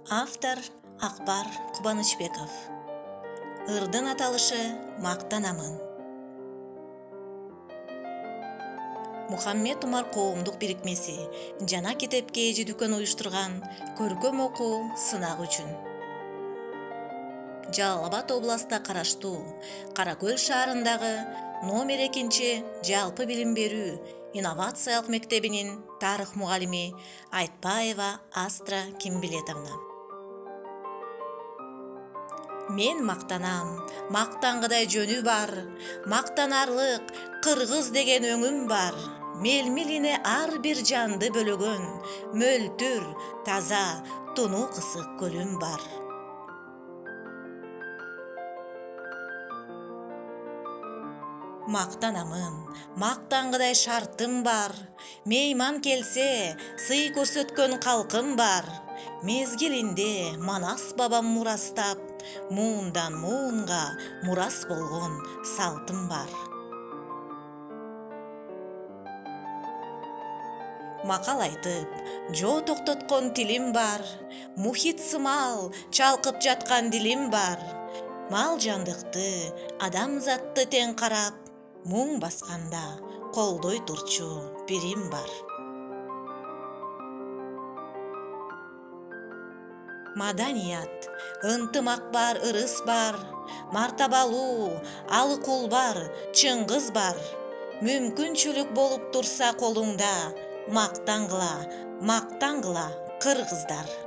Автор Акбар Кубанычбеков. Ырдын аталышы мактанамын. Мухаммед Умар коомдук бирикмеси жана китепке эжи дүкөн уюштурган көркөм окуу сынак үчүн. Жалал Абад областына караштуу Кара Көл шаарындагы номер 2 жалпы билим берүү инновациялык мектебинин тарых мугалими Айтпаева Астра Кимбилетовна. Мен мактанам, мактангыдай жөнү бар, мактанарлык кыргыз деген өңүм бар. Мелмилине ар бир жанды бөлөгөн, мөлтүр, таза, тунуу кысык көлүм бар. Мактанамын, мактангыдай шартым бар. Мейман келсе, сый көрсөткөн калкым бар. Мезгилинде Манас бабам мурастап, муундан муунга мурас болгон салтым бар. Макал айтып, жоо токтоткон тилим бар. Мухит сымал чалкып жаткан дилим бар. Мал жандыкты, адамзатты тең карап, муң басканда колдой турчу бирим бар. Маданият, ынтымак бар, ырыс бар, мартабалуу, алыкул бар, чыңгыз бар. Мүмкүнчүлүк болуп турса колуңда, мактангыла, кыргыздар.